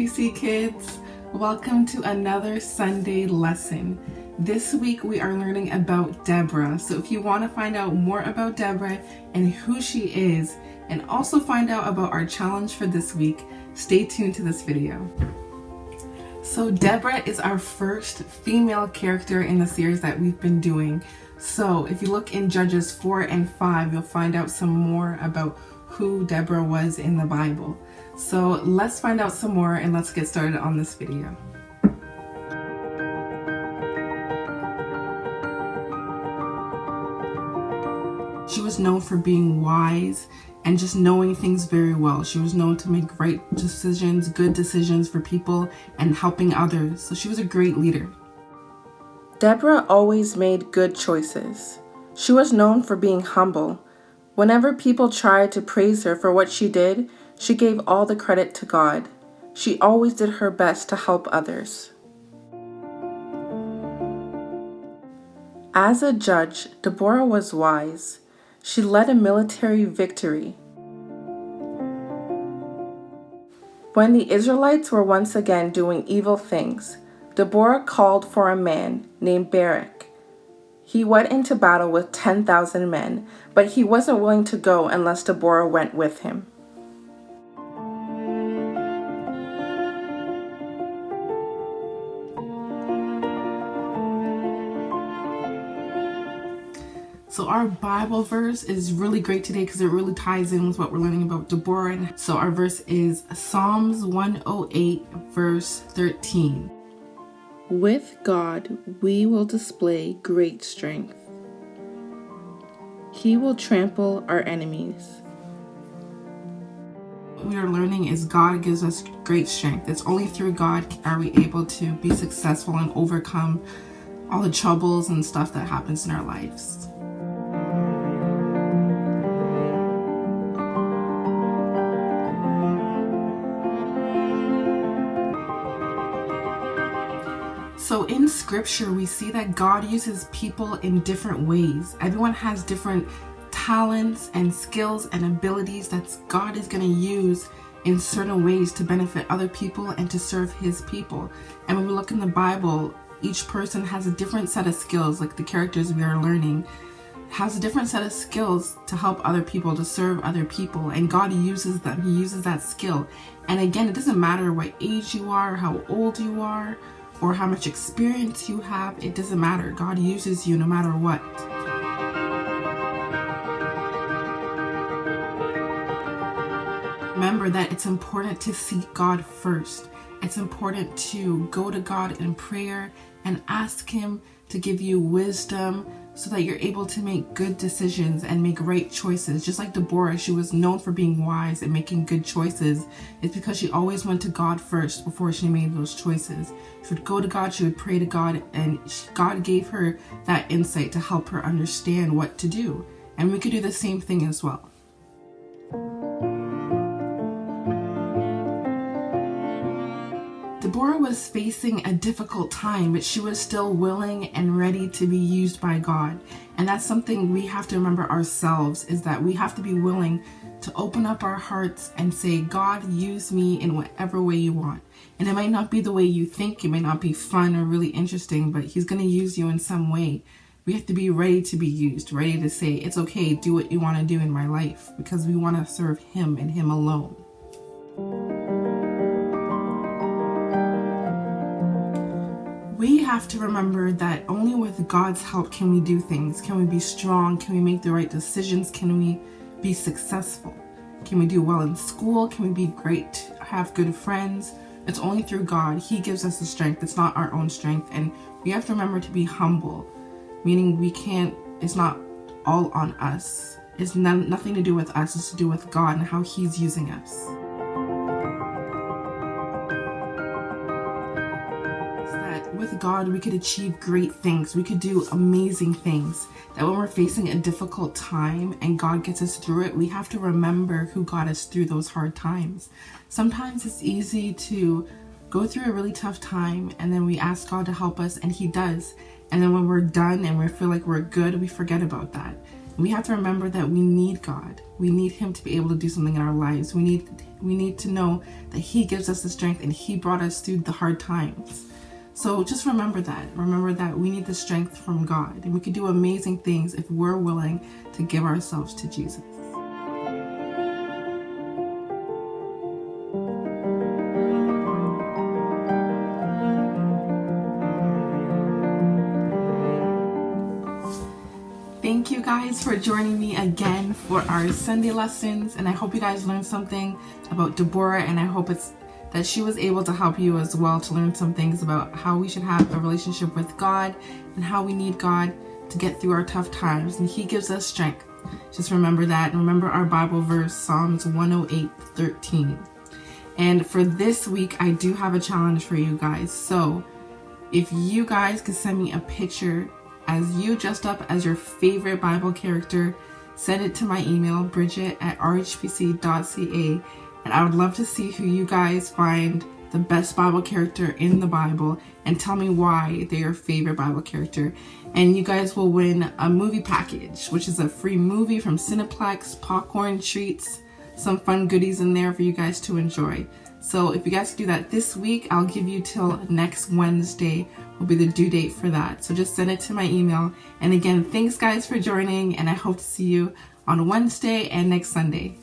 ABC kids. Welcome to another Sunday lesson. This week we are learning about Deborah. So if you want to find out more about Deborah and who she is, and also find out about our challenge for this week, stay tuned to this video. So Deborah is our first female character in the series that we've been doing. So if you look in Judges 4 and 5, you'll find out some more about who Deborah was in the Bible. So let's find out some more and let's get started on this video. She was known for being wise and just knowing things very well. She was known to make right decisions, good decisions for people, and helping others. So she was a great leader. Deborah always made good choices. She was known for being humble. Whenever people tried to praise her for what she did, she gave all the credit to God. She always did her best to help others. As a judge, Deborah was wise. She led a military victory. When the Israelites were once again doing evil things, Deborah called for a man named Barak. He went into battle with 10,000 men, but he wasn't willing to go unless Deborah went with him. So our Bible verse is really great today because it really ties in with what we're learning about Deborah. And so our verse is Psalms 108 verse 13. With God, we will display great strength. He will trample our enemies. What we are learning is God gives us great strength. It's only through God are we able to be successful and overcome all the troubles and stuff that happens in our lives. So in scripture, we see that God uses people in different ways. Everyone has different talents and skills and abilities that God is going to use in certain ways to benefit other people and to serve his people. And when we look in the Bible, each person has a different set of skills, like the characters we are learning has a different set of skills to help other people, to serve other people, and God uses them. He uses that skill. And again, it doesn't matter what age you are, how old you are, or how much experience you have. It doesn't matter. God uses you no matter what. Remember that it's important to seek God first. It's important to go to God in prayer and ask him to give you wisdom so that you're able to make good decisions and make right choices. Just like Deborah, she was known for being wise and making good choices. It's because she always went to God first before she made those choices. She would go to God, she would pray to God, and God gave her that insight to help her understand what to do. And we could do the same thing as well. Deborah was facing a difficult time, but she was still willing and ready to be used by God. And that's something we have to remember ourselves, is that we have to be willing to open up our hearts and say, God, use me in whatever way you want. And it might not be the way you think, it might not be fun or really interesting, but he's going to use you in some way. We have to be ready to be used, ready to say, it's okay, do what you want to do in my life, because we want to serve him and him alone. We have to remember that only with God's help can we do things. Can we be strong? Can we make the right decisions? Can we be successful? Can we do well in school? Can we be great, have good friends? It's only through God. He gives us the strength. It's not our own strength. And we have to remember to be humble, meaning it's not all on us. It's nothing to do with us. It's to do with God and how he's using us. With God, we could achieve great things. We could do amazing things. That when we're facing a difficult time and God gets us through it, we have to remember who got us through those hard times. Sometimes it's easy to go through a really tough time and then we ask God to help us, and he does. And then when we're done and we feel like we're good, we forget about that. We have to remember that we need God. We need Him to be able to do something in our lives. We need to know that He gives us the strength and He brought us through the hard times. So just remember that. Remember that we need the strength from God, and we can do amazing things if we're willing to give ourselves to Jesus. Thank you guys for joining me again for our Sunday lessons, and I hope you guys learned something about Deborah, and I hope that she was able to help you as well to learn some things about how we should have a relationship with God and how we need God to get through our tough times, and He gives us strength. Just remember that, and remember our Bible verse, Psalms 108:13. And for this week, I do have a challenge for you guys. So if you guys could send me a picture as you dressed up as your favorite Bible character, send it to my email, bridget@rhpc.ca, and I would love to see who you guys find the best Bible character in the Bible, and tell me why they're your favorite Bible character. And you guys will win a movie package, which is a free movie from Cineplex, popcorn, treats, some fun goodies in there for you guys to enjoy. So if you guys do that this week, I'll give you till next Wednesday will be the due date for that. So just send it to my email. And again, thanks guys for joining, and I hope to see you on Wednesday and next Sunday.